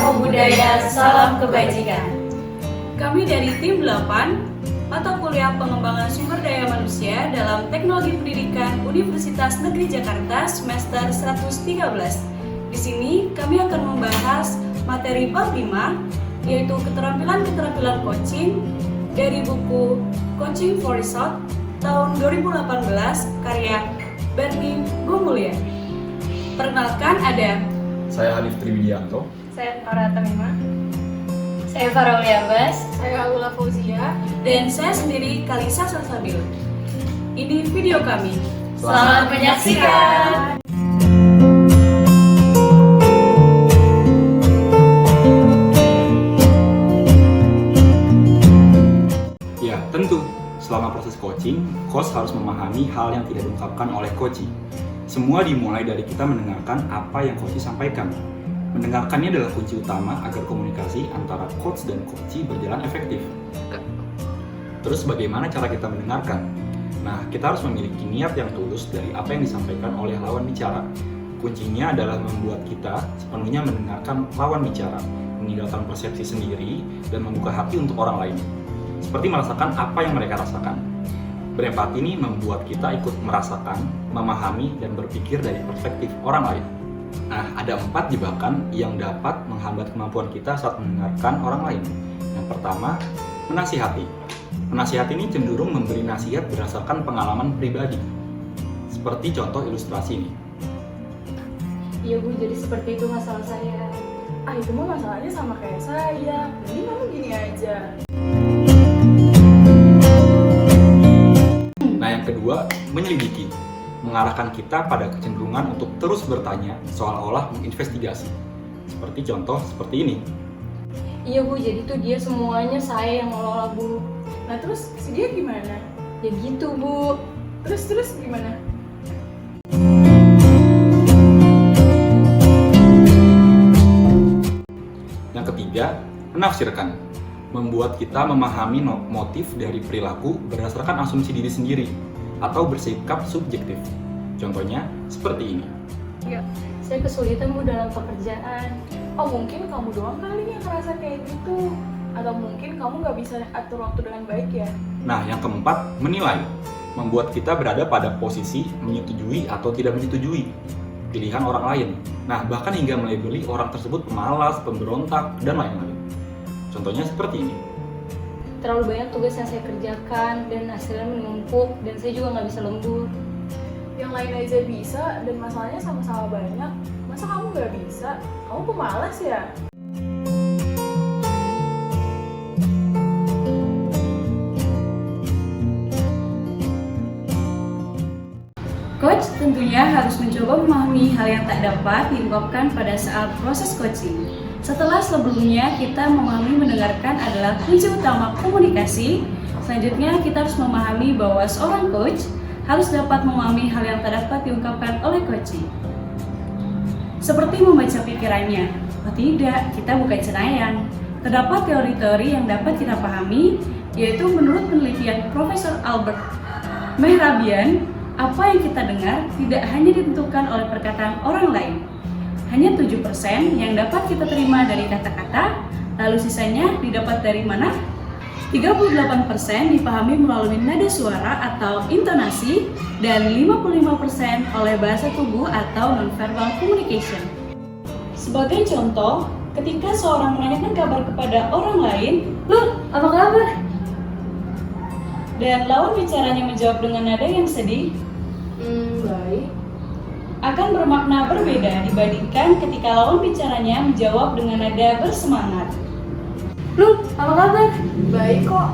Namo Buddhaya, salam kebajikan. Kami dari tim 8, mata kuliah pengembangan sumber daya manusia dalam teknologi pendidikan Universitas Negeri Jakarta semester 113. Di sini kami akan membahas materi bab 5, yaitu keterampilan-keterampilan coaching dari buku Coaching for Result tahun 2018 karya Bernie Gomulya. Perkenalkan ada Saya Hanif Triwidianto. Saya Farah Tamimah. Saya Farah Uliabas. Saya Aula Fauzia. dan saya sendiri Kalisa Salsabil. Ini video kami. Selamat menyaksikan. Ya, tentu. Selama proses coaching, coach harus memahami hal yang tidak diungkapkan oleh coachee. Semua dimulai dari kita mendengarkan apa yang coachee sampaikan. Mendengarkannya adalah kunci utama agar komunikasi antara coach dan coachee berjalan efektif. Terus bagaimana cara kita mendengarkan? Nah, kita harus memiliki niat yang tulus dari apa yang disampaikan oleh lawan bicara. Kuncinya adalah membuat kita sepenuhnya mendengarkan lawan bicara, meninggalkan persepsi sendiri, dan membuka hati untuk orang lain. Seperti merasakan apa yang mereka rasakan. Berempati ini membuat kita ikut merasakan, memahami, dan berpikir dari perspektif orang lain. Nah, ada 4 jebakan yang dapat menghambat kemampuan kita saat mendengarkan orang lain. Yang pertama, menasihati. Menasihati ini cenderung memberi nasihat berdasarkan pengalaman pribadi. Seperti contoh ilustrasi ini. Iya Bu, jadi seperti itu masalah saya. Itu mah masalahnya sama kayak saya. Jadi kamu gini aja. Nah, yang kedua, menyelidiki. Mengarahkan kita pada kecenderungan untuk terus bertanya seolah-olah menginvestigasi. Seperti contoh seperti ini. Iya Bu, jadi tuh dia semuanya saya yang ngelola Bu. Nah terus si dia gimana? Ya gitu Bu. Terus gimana? Yang ketiga, menafsirkan. Membuat kita memahami motif dari perilaku berdasarkan asumsi diri sendiri atau bersikap subjektif. Contohnya seperti ini. Ya, saya kesulitan Bu dalam pekerjaan. Oh mungkin kamu doang kali yang ngerasa kayak gitu. Atau mungkin kamu nggak bisa atur waktu dengan baik ya. Nah, yang keempat, menilai. Membuat kita berada pada posisi menyetujui atau tidak menyetujui pilihan orang lain. Nah, bahkan hingga melabeli orang tersebut pemalas, pemberontak, dan lain-lain. Contohnya seperti ini. Terlalu banyak tugas yang saya kerjakan dan hasilnya menumpuk dan saya juga nggak bisa lembur. Yang lain aja bisa dan masalahnya sama-sama banyak. Masa kamu nggak bisa? Kamu pemalas ya? Coach tentunya harus mencoba memahami hal yang tak dapat diungkapkan pada saat proses coaching. Setelah sebelumnya kita memahami mendengarkan adalah kunci utama komunikasi, selanjutnya kita harus memahami bahwa seorang coach harus dapat memahami hal yang tak dapat diungkapkan oleh coachee. Seperti membaca pikirannya. Oh tidak, kita bukan cenayang. Terdapat teori-teori yang dapat kita pahami, yaitu menurut penelitian Profesor Albert Mehrabian, apa yang kita dengar tidak hanya ditentukan oleh perkataan orang lain. Hanya 7% yang dapat kita terima dari kata-kata, lalu sisanya didapat dari mana? 38% dipahami melalui nada suara atau intonasi, dan 55% oleh bahasa tubuh atau non-verbal communication. Sebagai contoh, ketika seorang menanyakan kabar kepada orang lain, "Loh, apa kabar?" dan lawan bicaranya menjawab dengan nada yang sedih, Baik. akan bermakna berbeda dibandingkan ketika lawan bicaranya menjawab dengan nada bersemangat. "Loh, apa kabar?" Baik kok.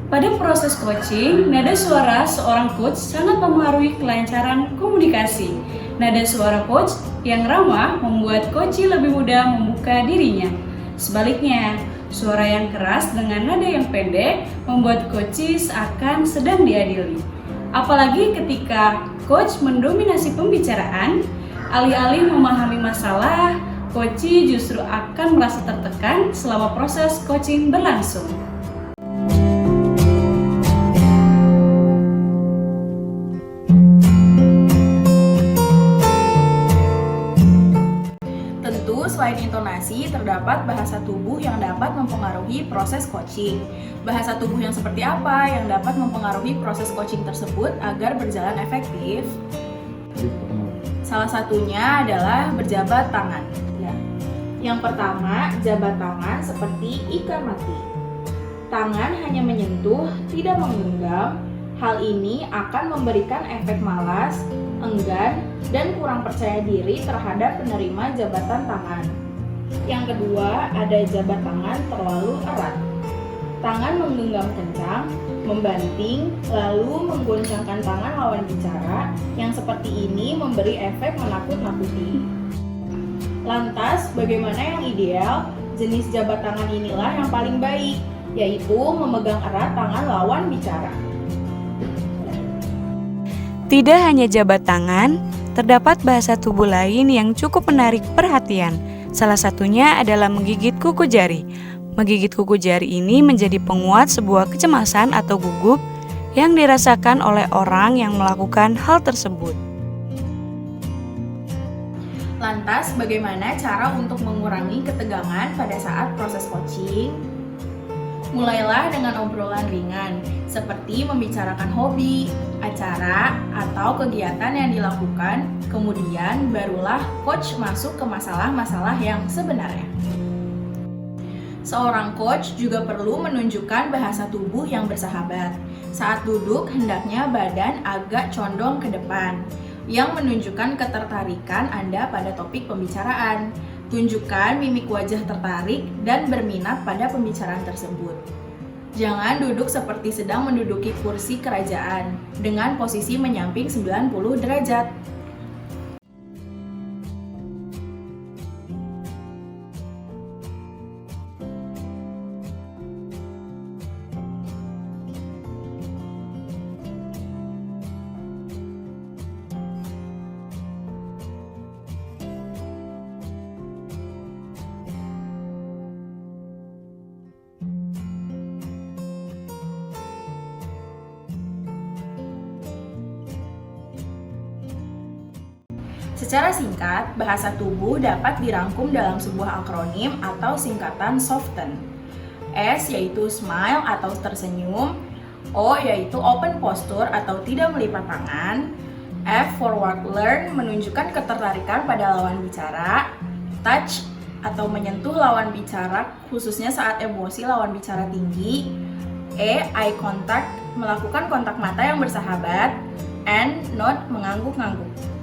Pada proses coaching, nada suara seorang coach sangat mempengaruhi kelancaran komunikasi. Nada suara coach yang ramah membuat coachee lebih mudah membuka dirinya. Sebaliknya, suara yang keras dengan nada yang pendek membuat coachee seakan sedang diadili. Apalagi ketika coach mendominasi pembicaraan, alih-alih memahami masalah, coachee justru akan merasa tertekan selama proses coaching berlangsung. Tentu selain intonasi, komunikasi, terdapat bahasa tubuh yang dapat mempengaruhi proses coaching. Bahasa tubuh yang seperti apa yang dapat mempengaruhi proses coaching tersebut agar berjalan efektif? Salah satunya adalah berjabat tangan. Yang pertama, jabat tangan seperti ikan mati. Tangan hanya menyentuh, tidak menggenggam. Hal ini akan memberikan efek malas, enggan, dan kurang percaya diri terhadap penerima jabatan tangan. Yang kedua, ada jabat tangan terlalu erat. Tangan menggenggam kencang, membanting, lalu menggoncangkan tangan lawan bicara, yang seperti ini memberi efek menakut-nakuti. Lantas, bagaimana yang ideal? Jenis jabat tangan inilah yang paling baik, yaitu memegang erat tangan lawan bicara. Tidak hanya jabat tangan, terdapat bahasa tubuh lain yang cukup menarik perhatian. Salah satunya adalah menggigit kuku jari. Menggigit kuku jari ini menjadi penguat sebuah kecemasan atau gugup yang dirasakan oleh orang yang melakukan hal tersebut. Lantas, bagaimana cara untuk mengurangi ketegangan pada saat proses coaching? Mulailah dengan obrolan ringan, seperti membicarakan hobi, acara, atau kegiatan yang dilakukan. Kemudian, barulah coach masuk ke masalah-masalah yang sebenarnya. Seorang coach juga perlu menunjukkan bahasa tubuh yang bersahabat. Saat duduk, hendaknya badan agak condong ke depan, yang menunjukkan ketertarikan Anda pada topik pembicaraan. Tunjukkan mimik wajah tertarik dan berminat pada pembicaraan tersebut. Jangan duduk seperti sedang menduduki kursi kerajaan dengan posisi menyamping 90 derajat. Secara singkat, bahasa tubuh dapat dirangkum dalam sebuah akronim atau singkatan SOFTEN. S yaitu smile atau tersenyum, O yaitu open posture atau tidak melipat tangan, F forward lean menunjukkan ketertarikan pada lawan bicara, touch atau menyentuh lawan bicara khususnya saat emosi lawan bicara tinggi, E eye contact melakukan kontak mata yang bersahabat, N nod mengangguk-ngangguk.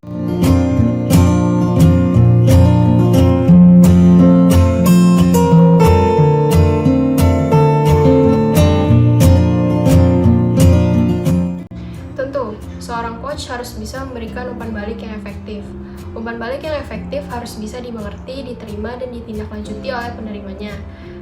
Seorang coach harus bisa memberikan umpan balik yang efektif. Umpan balik yang efektif harus bisa dimengerti, diterima, dan ditindaklanjuti oleh penerimanya.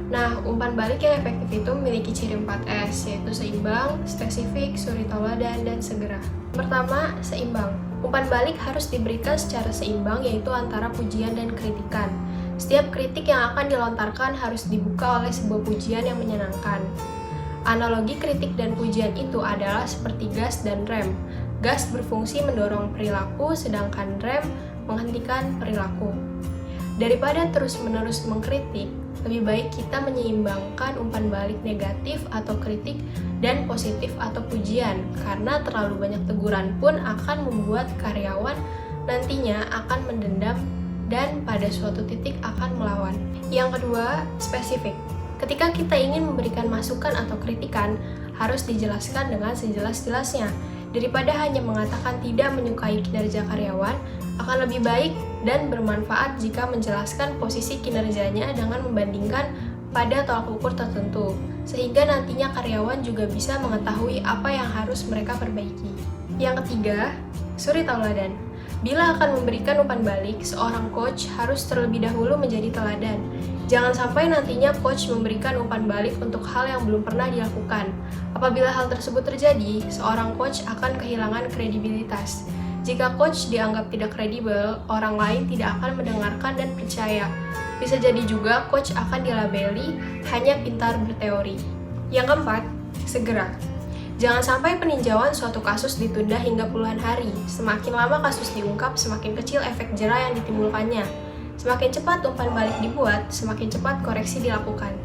Nah, umpan balik yang efektif itu memiliki ciri 4S, yaitu seimbang, spesifik, suri tauladan, dan segera. Pertama, seimbang. Umpan balik harus diberikan secara seimbang, yaitu antara pujian dan kritikan. Setiap kritik yang akan dilontarkan harus dibuka oleh sebuah pujian yang menyenangkan. Analogi kritik dan pujian itu adalah seperti gas dan rem. Gas berfungsi mendorong perilaku, sedangkan rem menghentikan perilaku. Daripada terus-menerus mengkritik, lebih baik kita menyeimbangkan umpan balik negatif atau kritik dan positif atau pujian, karena terlalu banyak teguran pun akan membuat karyawan nantinya akan mendendam dan pada suatu titik akan melawan. Yang kedua, spesifik. Ketika kita ingin memberikan masukan atau kritikan, harus dijelaskan dengan sejelas-jelasnya. Daripada hanya mengatakan tidak menyukai kinerja karyawan, akan lebih baik dan bermanfaat jika menjelaskan posisi kinerjanya dengan membandingkan pada tolak ukur tertentu, sehingga nantinya karyawan juga bisa mengetahui apa yang harus mereka perbaiki. Yang ketiga, suri tauladan. Bila akan memberikan umpan balik, seorang coach harus terlebih dahulu menjadi teladan. Jangan sampai nantinya coach memberikan umpan balik untuk hal yang belum pernah dilakukan. Apabila hal tersebut terjadi, seorang coach akan kehilangan kredibilitas. Jika coach dianggap tidak kredibel, orang lain tidak akan mendengarkan dan percaya. Bisa jadi juga coach akan dilabeli hanya pintar berteori. Yang keempat, segera. Jangan sampai peninjauan suatu kasus ditunda hingga puluhan hari. Semakin lama kasus diungkap, semakin kecil efek jera yang ditimbulkannya. Semakin cepat umpan balik dibuat, semakin cepat koreksi dilakukan.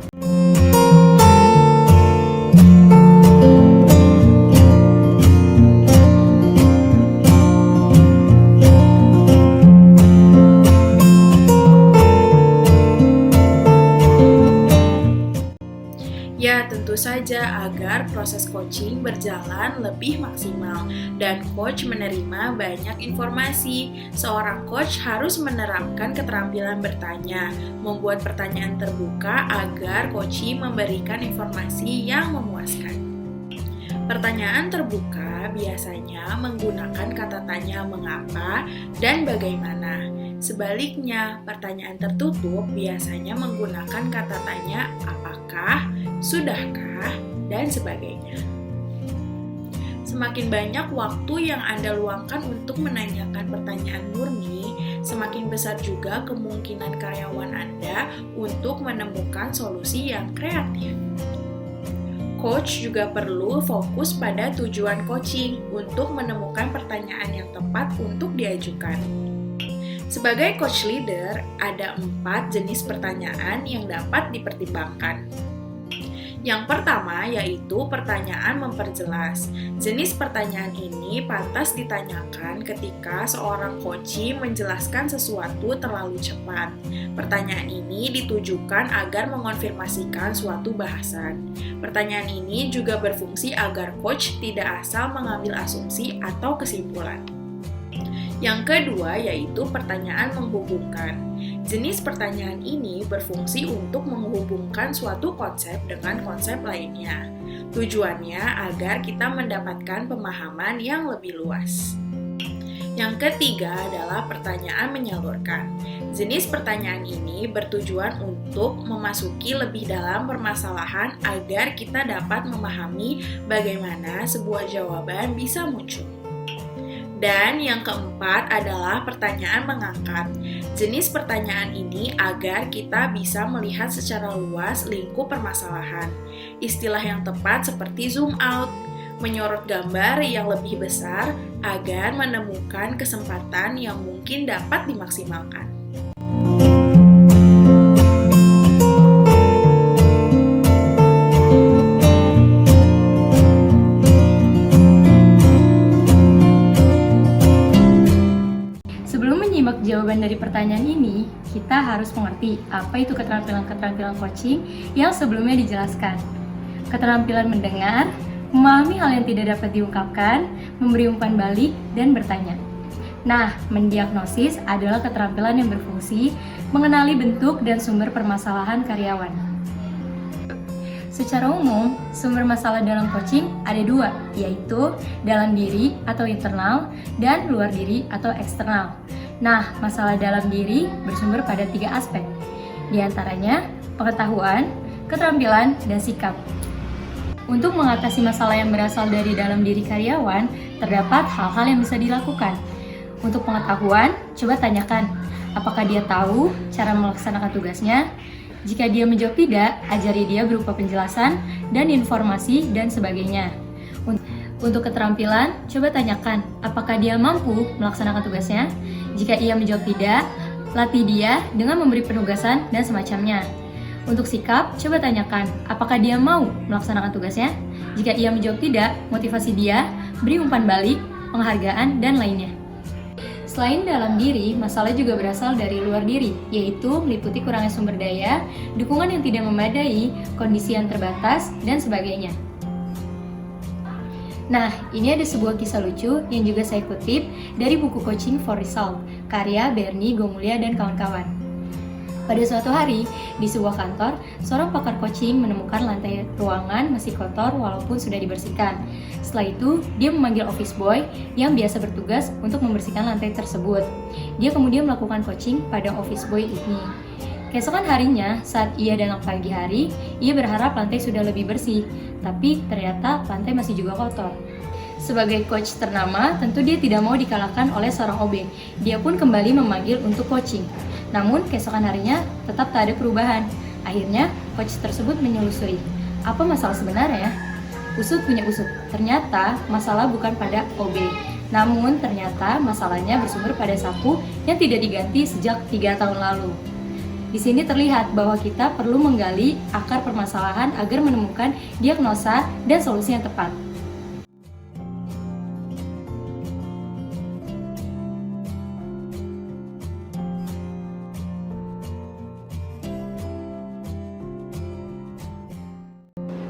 Ya, tentu saja agar proses coaching berjalan lebih maksimal dan coach menerima banyak informasi. Seorang coach harus menerapkan keterampilan bertanya, membuat pertanyaan terbuka agar coaching memberikan informasi yang memuaskan. Pertanyaan terbuka biasanya menggunakan kata tanya mengapa dan bagaimana. Sebaliknya, pertanyaan tertutup biasanya menggunakan kata tanya apakah, sudahkah, dan sebagainya. Semakin banyak waktu yang Anda luangkan untuk menanyakan pertanyaan murni, semakin besar juga kemungkinan karyawan Anda untuk menemukan solusi yang kreatif. Coach juga perlu fokus pada tujuan coaching untuk menemukan pertanyaan yang tepat untuk diajukan. Sebagai coach leader, ada 4 jenis pertanyaan yang dapat dipertimbangkan. Yang pertama yaitu pertanyaan memperjelas. Jenis pertanyaan ini pantas ditanyakan ketika seorang coach menjelaskan sesuatu terlalu cepat. Pertanyaan ini ditujukan agar mengonfirmasikan suatu bahasan. Pertanyaan ini juga berfungsi agar coach tidak asal mengambil asumsi atau kesimpulan. Yang kedua yaitu pertanyaan menghubungkan. Jenis pertanyaan ini berfungsi untuk menghubungkan suatu konsep dengan konsep lainnya. Tujuannya agar kita mendapatkan pemahaman yang lebih luas. Yang ketiga adalah pertanyaan menyalurkan. Jenis pertanyaan ini bertujuan untuk memasuki lebih dalam permasalahan agar kita dapat memahami bagaimana sebuah jawaban bisa muncul. Dan yang keempat adalah pertanyaan mengangkat. Jenis pertanyaan ini agar kita bisa melihat secara luas lingkup permasalahan. Istilah yang tepat seperti zoom out, menyorot gambar yang lebih besar agar menemukan kesempatan yang mungkin dapat dimaksimalkan. Jawaban dari pertanyaan ini, kita harus mengerti apa itu keterampilan-keterampilan coaching yang sebelumnya dijelaskan. Keterampilan mendengar, memahami hal yang tidak dapat diungkapkan, memberi umpan balik, dan bertanya. Nah, mendiagnosis adalah keterampilan yang berfungsi mengenali bentuk dan sumber permasalahan karyawan. Secara umum, sumber masalah dalam coaching ada 2, yaitu dalam diri atau internal dan luar diri atau eksternal. Nah, masalah dalam diri bersumber pada 3 aspek, di antaranya pengetahuan, keterampilan, dan sikap. Untuk mengatasi masalah yang berasal dari dalam diri karyawan, terdapat hal-hal yang bisa dilakukan. Untuk pengetahuan, coba tanyakan, apakah dia tahu cara melaksanakan tugasnya? Jika dia menjawab tidak, ajari dia berupa penjelasan dan informasi dan sebagainya. Untuk keterampilan, coba tanyakan, apakah dia mampu melaksanakan tugasnya? Jika ia menjawab tidak, latih dia dengan memberi penugasan dan semacamnya. Untuk sikap, coba tanyakan, apakah dia mau melaksanakan tugasnya? Jika ia menjawab tidak, motivasi dia, beri umpan balik, penghargaan, dan lainnya. Selain dalam diri, masalah juga berasal dari luar diri, yaitu meliputi kurangnya sumber daya, dukungan yang tidak memadai, kondisi yang terbatas, dan sebagainya. Nah, ini ada sebuah kisah lucu yang juga saya kutip dari buku Coaching for Result, karya Bernie Gomulya dan kawan-kawan. Pada suatu hari, di sebuah kantor, seorang pakar coaching menemukan lantai ruangan masih kotor walaupun sudah dibersihkan. Setelah itu, dia memanggil office boy yang biasa bertugas untuk membersihkan lantai tersebut. Dia kemudian melakukan coaching pada office boy ini. Keesokan harinya, saat ia datang pagi hari, ia berharap lantai sudah lebih bersih, tapi ternyata lantai masih juga kotor. Sebagai coach ternama, tentu dia tidak mau dikalahkan oleh seorang OB. Dia pun kembali memanggil untuk coaching. Namun, keesokan harinya tetap tak ada perubahan. Akhirnya, coach tersebut menyelusuri, apa masalah sebenarnya? Usut punya usut, ternyata masalah bukan pada OB, Namun ternyata masalahnya bersumber pada sapu yang tidak diganti sejak 3 tahun lalu. Di sini terlihat bahwa kita perlu menggali akar permasalahan agar menemukan diagnosa dan solusi yang tepat.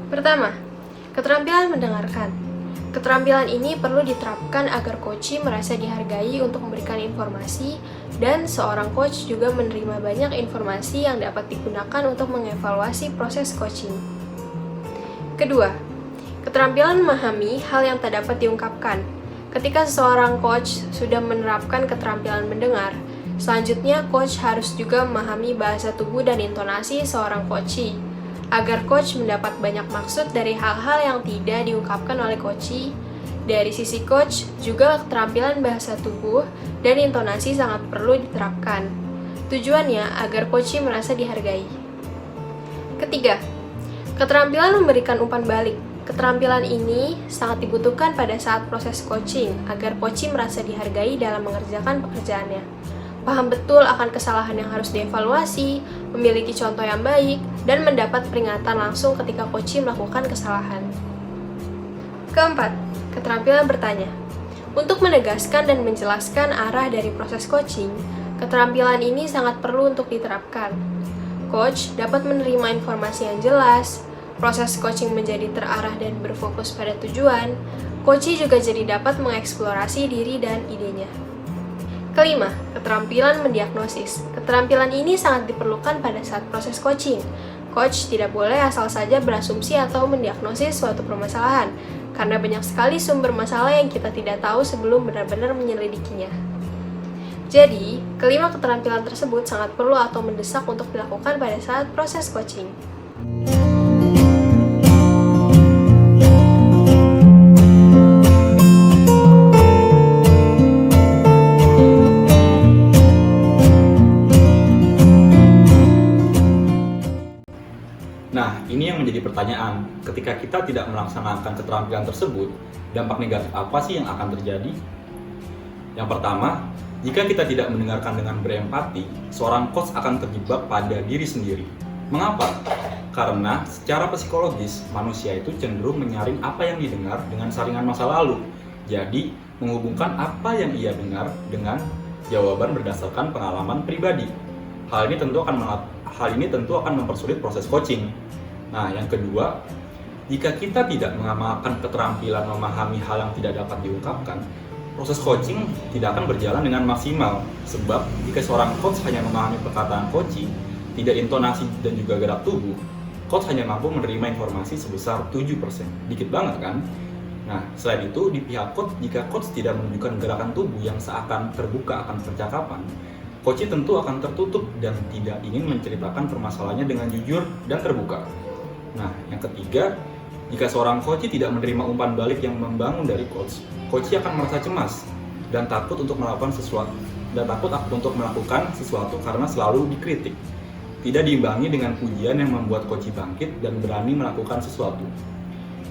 Pertama, keterampilan mendengarkan. Keterampilan ini perlu diterapkan agar coach merasa dihargai untuk memberikan informasi dan seorang coach juga menerima banyak informasi yang dapat digunakan untuk mengevaluasi proses coaching. Kedua, keterampilan memahami hal yang tak dapat diungkapkan. Ketika seorang coach sudah menerapkan keterampilan mendengar, selanjutnya coach harus juga memahami bahasa tubuh dan intonasi seorang coachee. Agar coach mendapat banyak maksud dari hal-hal yang tidak diungkapkan oleh coachee. Dari sisi coach, juga keterampilan bahasa tubuh dan intonasi sangat perlu diterapkan. Tujuannya agar coachee merasa dihargai. Ketiga, keterampilan memberikan umpan balik. Keterampilan ini sangat dibutuhkan pada saat proses coaching agar coachee merasa dihargai dalam mengerjakan pekerjaannya. Paham betul akan kesalahan yang harus dievaluasi, memiliki contoh yang baik, dan mendapat peringatan langsung ketika coachee melakukan kesalahan. Keempat, keterampilan bertanya. Untuk menegaskan dan menjelaskan arah dari proses coaching, keterampilan ini sangat perlu untuk diterapkan. Coach dapat menerima informasi yang jelas, proses coaching menjadi terarah dan berfokus pada tujuan, coachee juga jadi dapat mengeksplorasi diri dan idenya. Kelima, keterampilan mendiagnosis. Keterampilan ini sangat diperlukan pada saat proses coaching. Coach tidak boleh asal saja berasumsi atau mendiagnosis suatu permasalahan, karena banyak sekali sumber masalah yang kita tidak tahu sebelum benar-benar menyelidikinya. Jadi, kelima keterampilan tersebut sangat perlu atau mendesak untuk dilakukan pada saat proses coaching. Nah, ini yang menjadi pertanyaan. Ketika kita tidak melaksanakan keterampilan tersebut, dampak negatif apa sih yang akan terjadi? Yang pertama, jika kita tidak mendengarkan dengan berempati, seorang coach akan terjebak pada diri sendiri. Mengapa? Karena secara psikologis, manusia itu cenderung menyaring apa yang didengar dengan saringan masa lalu. Jadi, menghubungkan apa yang ia dengar dengan jawaban berdasarkan pengalaman pribadi. Hal ini tentu akan mempersulit proses coaching. Nah, yang kedua, jika kita tidak mengamalkan keterampilan memahami hal yang tidak dapat diungkapkan, proses coaching tidak akan berjalan dengan maksimal. Sebab, jika seorang coach hanya memahami perkataan coachee, tidak intonasi dan juga gerak tubuh, coach hanya mampu menerima informasi sebesar 7%. Dikit banget kan? Nah, selain itu, di pihak coach, jika coach tidak menunjukkan gerakan tubuh yang seakan terbuka akan percakapan, coachee tentu akan tertutup dan tidak ingin menceritakan permasalahannya dengan jujur dan terbuka. Nah, yang ketiga, jika seorang coachee tidak menerima umpan balik yang membangun dari coach, coachee akan merasa cemas dan takut untuk melakukan sesuatu karena selalu dikritik. Tidak diimbangi dengan pujian yang membuat coachee bangkit dan berani melakukan sesuatu.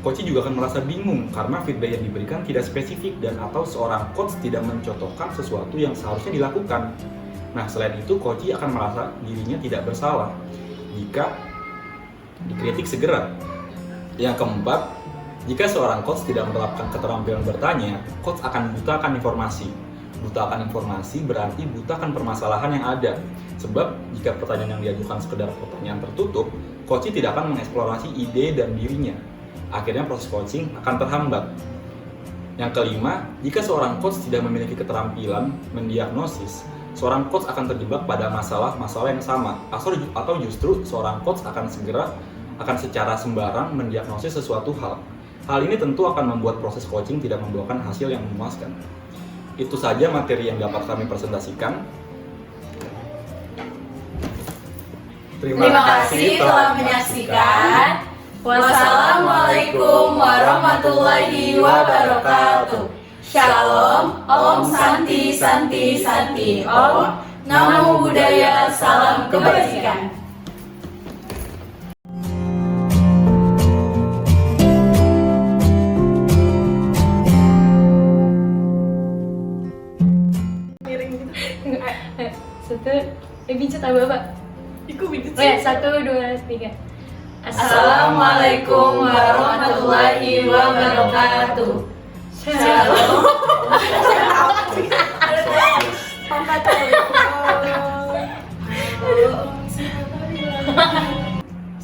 Coachee juga akan merasa bingung karena feedback yang diberikan tidak spesifik dan atau seorang coach tidak mencontohkan sesuatu yang seharusnya dilakukan. Nah, selain itu, coachee akan merasa dirinya tidak bersalah jika dikritik segera. Yang keempat, jika seorang coach tidak menerapkan keterampilan bertanya, coach akan buta akan informasi. Buta akan informasi berarti buta akan permasalahan yang ada. Sebab, jika pertanyaan yang diajukan sekedar pertanyaan tertutup, coachee tidak akan mengeksplorasi ide dan dirinya. Akhirnya proses coaching akan terhambat. Yang kelima, jika seorang coach tidak memiliki keterampilan mendiagnosis, seorang coach akan terjebak pada masalah-masalah yang sama, atau justru seorang coach akan secara sembarang mendiagnosis sesuatu hal. Hal ini tentu akan membuat proses coaching tidak membuahkan hasil yang memuaskan. Itu saja materi yang dapat kami presentasikan. Terima kasih telah menyaksikan. Wassalamualaikum warahmatullahi wabarakatuh. Shalom, Om Santi Santi Santi Om. Namo Buddhaya, salam kebajikan. Bincut apa Pak? Iku bincut. Oh ya, 1, 2, 3. Assalamualaikum warahmatullahi wabarakatuh. Shalom.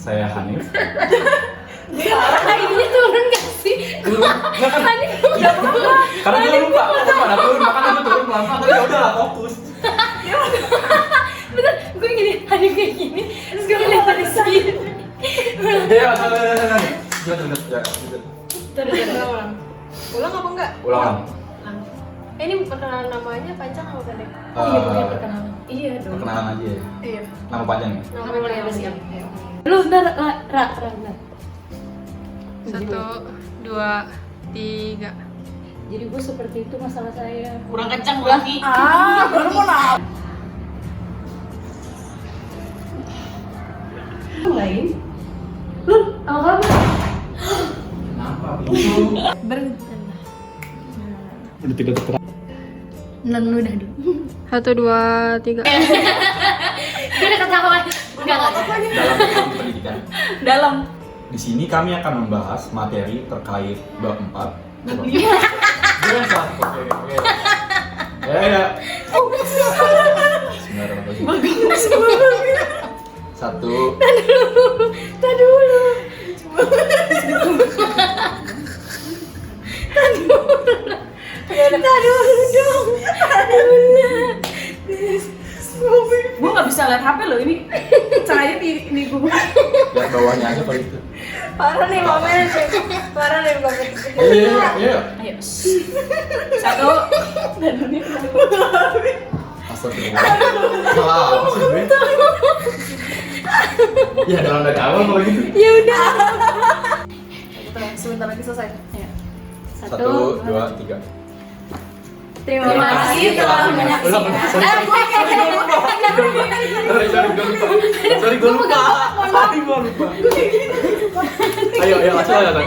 Saya Hanif. Ini turun gak sih? Karena dia lupa, ada turun, makanya gue turun pelan-pelan. Tapi ya udahlah, fokus. Bener, gue gini, ada kayak gini. Terus gue ngeliat dari sini. Ya, Ulang apa enggak? ulang. Ini perkenalan namanya panjang apa pendek? Iya dong. Perkenalan aja ya. Iya. Nama panjang ya? Nama panjang siap. Lu bentar, bentar. 1, 2, 3. Jadi gue seperti itu masalah saya. Kurang kencang lagi. Baru mau nanya. Lain? Lu, apa kabar? Udah tidak terang. Lu udah dulu. 1, 2, 3. Gue udah ketahuan. Enggak. Dalam ilmu pendidikan. Dalam. Di sini kami akan membahas materi terkait bab 4. Jangan salah. Oke. Ya. Sebenarnya apa sih? 1. Gue gak bisa liat HP loh ini. Cahaya di gue. Lihat bawahnya aja kalau itu. Parah nih momen. Parah nih momen. Iya. Ayo. 1. Astagfirullah. Salah apa sih gue? Ya dalam dari awal kalau gitu. Sebentar lagi selesai. Ayo. 1, 2, 3. Terima kasih telah menyaksikan. Sorry, gue lupa. Ayo, langsung aja.